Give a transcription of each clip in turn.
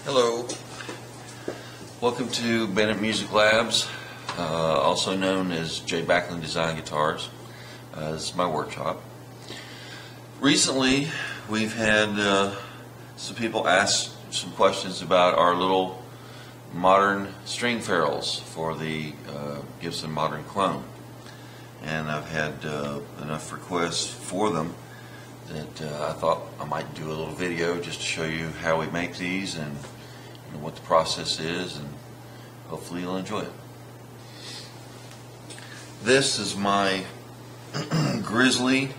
Hello, welcome to Bennett Music Labs, also known as J.Backlund Design Guitars. This is my workshop. Recently we've had some people ask some questions about our little modern string ferrules for the Gibson Moderne clone, and I've had enough requests for them that I thought I might do a little video just to show you how we make these and what the process is, and hopefully you'll enjoy it. This is my Grizzly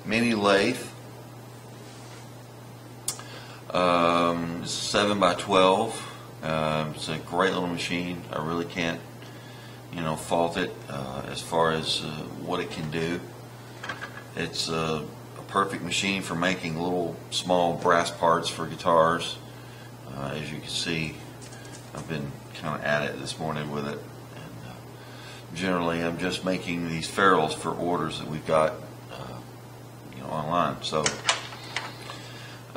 mini lathe. It's 7 by 12. It's a great little machine. I really can't, fault it as far as what it can do. It's a perfect machine for making little small brass parts for guitars. As you can see, I've been kind of at it this morning with it, and generally I'm just making these ferrules for orders that we've got online. So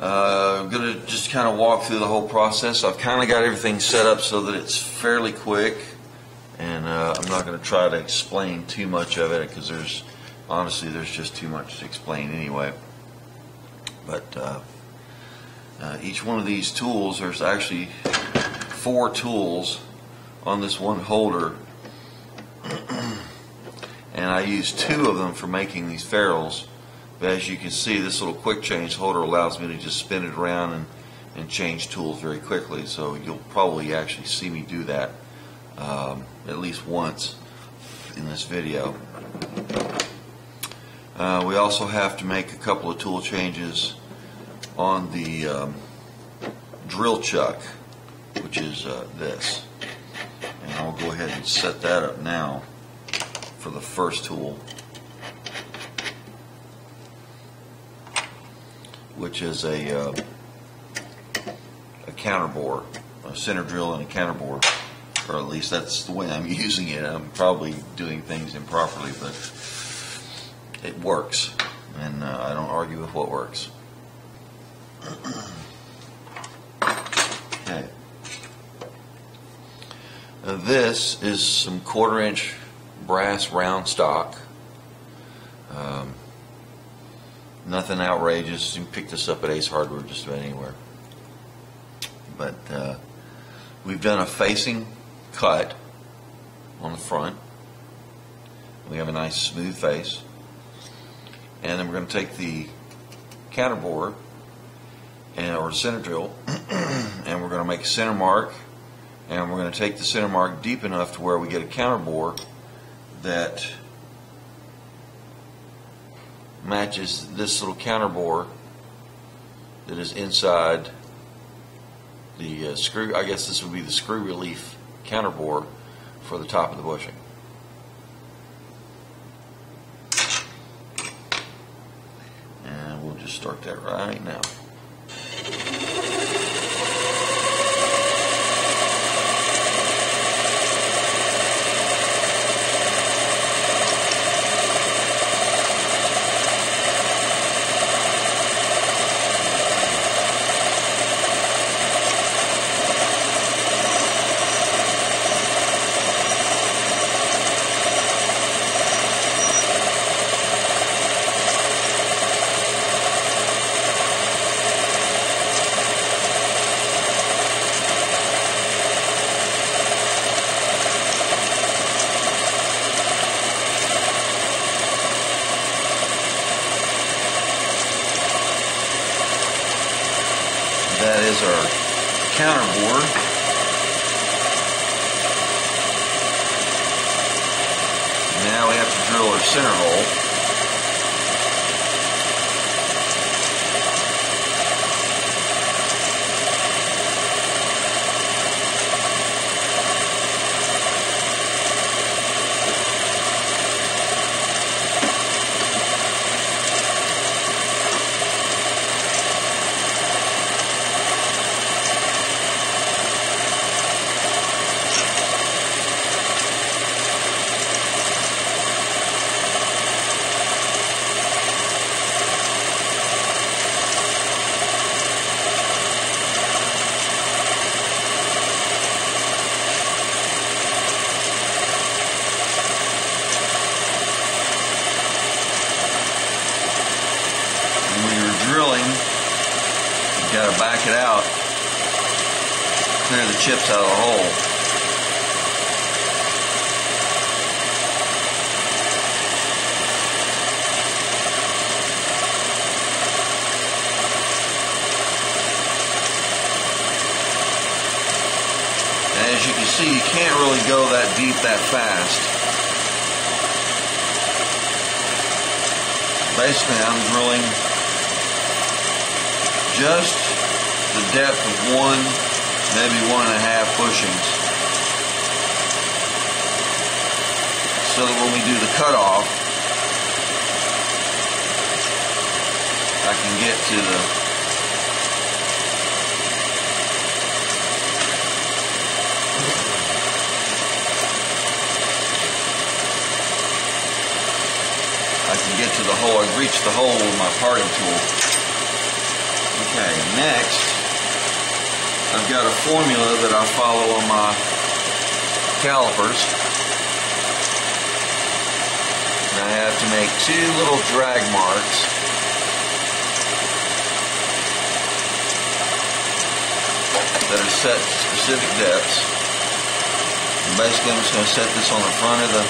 I'm going to just kind of walk through the whole process. I've kind of got everything set up so that it's fairly quick, and I'm not going to try to explain too much of it because honestly there's just too much to explain anyway. But each one of these tools, there's actually 4 tools on this one holder, and I use 2 of them for making these ferrules. But as you can see, this little quick change holder allows me to just spin it around and change tools very quickly. So you'll probably actually see me do that at least once in this video. We also have to make a couple of tool changes on the drill chuck, which is this, and I'll go ahead and set that up now for the first tool, which is a counter bore, a center drill and a counter bore, or at least that's the way I'm using it. I'm probably doing things improperly, but it works, and I don't argue with what works. Okay. Now this is some 1/4 inch brass round stock. Nothing outrageous. You can pick this up at Ace Hardware just about anywhere. But we've done a facing cut on the front. We have a nice smooth face. And then we're going to take the counter bore or center drill, and we're going to make a center mark, and we're going to take the center mark deep enough to where we get a counter bore that matches this little counter bore that is inside the screw. I guess this would be the screw relief counter bore for the top of the bushing. And we'll just start that right now. That is our counter bore. Now we have to drill our center hole. got to back it out, clear the chips out of the hole. And as you can see, you can't really go that deep that fast. Basically, I'm drilling just the depth of 1, maybe 1.5 bushings. So that when we do the cutoff, I can get to the hole. I've reached the hole with my parting tool. Okay, next I've got a formula that I follow on my calipers. And I have to make 2 little drag marks. That are set to specific depths. And basically I'm just going to set this on the front of the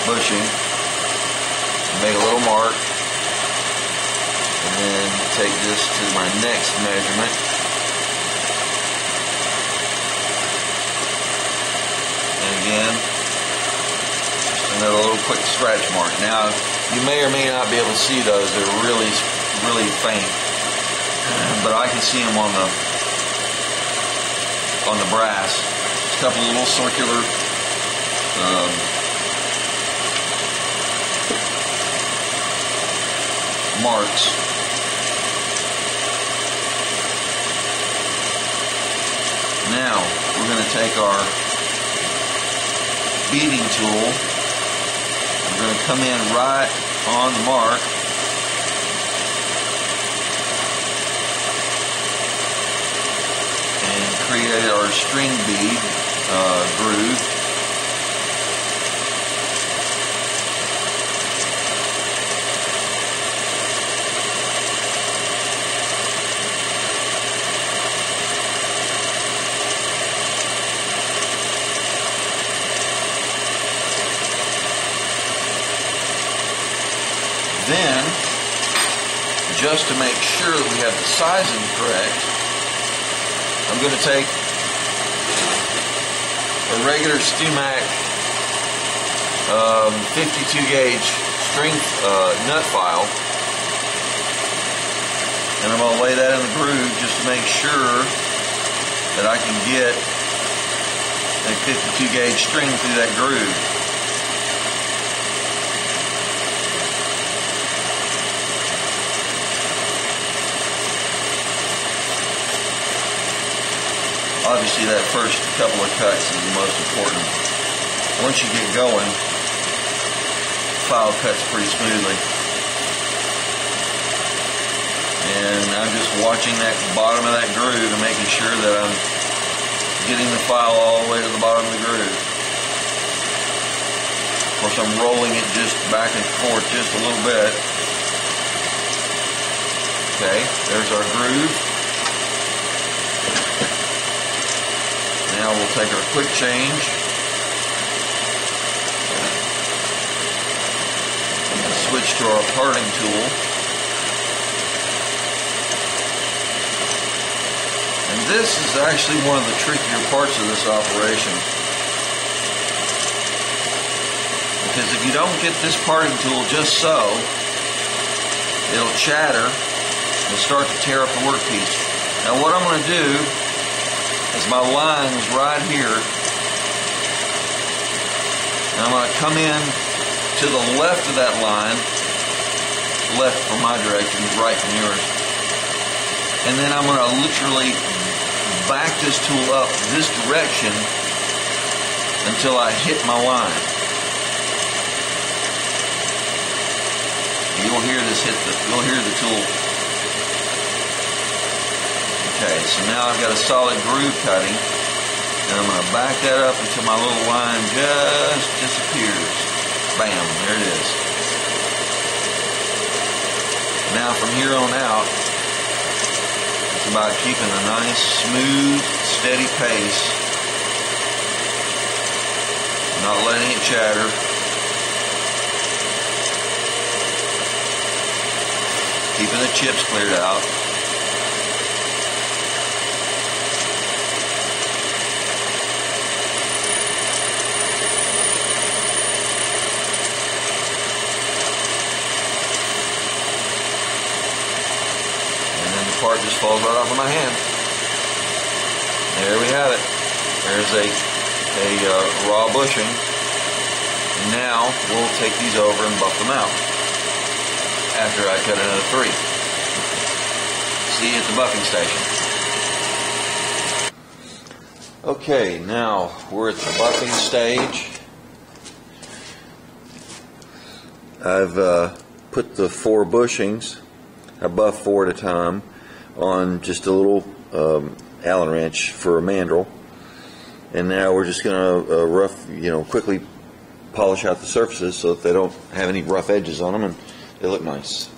bushing. Make a little mark, and then take this to my next measurement. And again, just another little quick scratch mark. Now, you may or may not be able to see those. They're really, really faint, but I can see them on the brass. Just a couple of little circular marks. Now we're going to take our beading tool. We're going to come in right on the mark. And create our string bead groove. Then, just to make sure that we have the sizing correct, I'm going to take a regular StewMac 52 gauge string nut file, and I'm going to lay that in the groove just to make sure that I can get a 52 gauge string through that groove. Obviously, that first couple of cuts is the most important. Once you get going, the file cuts pretty smoothly. And I'm just watching that bottom of that groove and making sure that I'm getting the file all the way to the bottom of the groove. Of course, I'm rolling it just back and forth just a little bit. Okay, there's our groove. Now we'll take our quick change and switch to our parting tool. And this is actually one of the trickier parts of this operation. Because if you don't get this parting tool just so, it'll chatter and start to tear up the workpiece. Now what I'm going to do is my line is right here, and I'm going to come in to the left of that line, left from my direction, right from yours, and then I'm going to literally back this tool up this direction until I hit my line. You'll hear this you'll hear the tool. Okay, so now I've got a solid groove cutting, and I'm going to back that up until my little line just disappears. Bam, there it is. Now from here on out, It's about keeping a nice, smooth, steady pace, not letting it chatter. Keeping the chips cleared out. Part just falls right off of my hand. There we have it. There's a raw bushing. And now we'll take these over and buff them out after I cut another 3. See you at the buffing station. Okay, now we're at the buffing stage. I've put the 4 bushings. I buff 4 at a time on just a little Allen wrench for a mandrel, and now we're just going to quickly polish out the surfaces so that they don't have any rough edges on them and they look nice.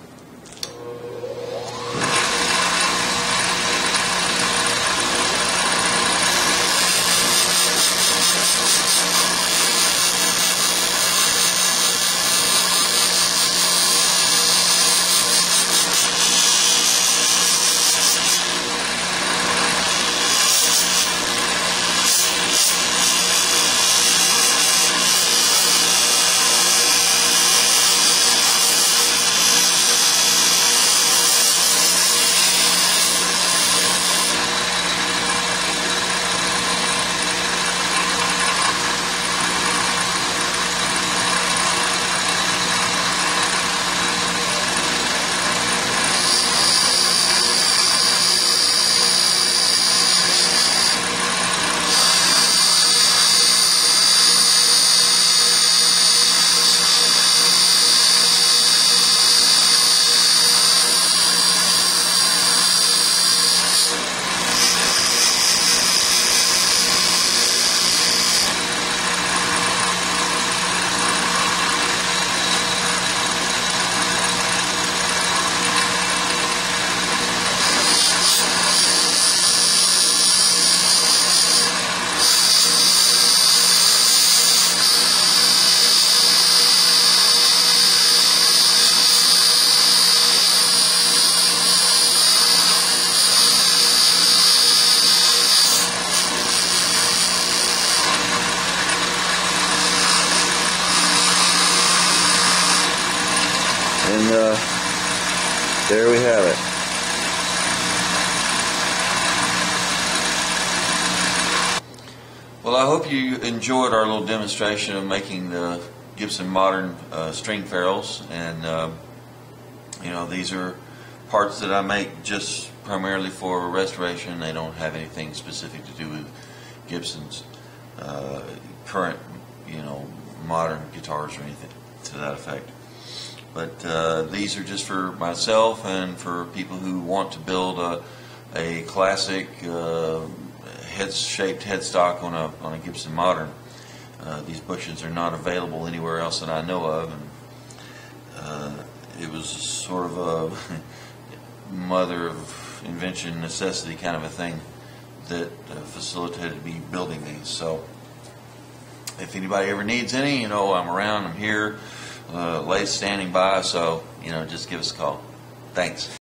And there we have it. Well, I hope you enjoyed our little demonstration of making the Gibson Moderne string ferrules, and these are parts that I make just primarily for restoration. They don't have anything specific to do with Gibson's current, modern guitars or anything to that effect. But these are just for myself and for people who want to build a classic shaped headstock on a Gibson Moderne. These bushings are not available anywhere else that I know of, and it was sort of a mother of invention necessity kind of a thing that facilitated me building these. So if anybody ever needs any, I'm around, I'm here. Lathe standing by, so just give us a call. Thanks.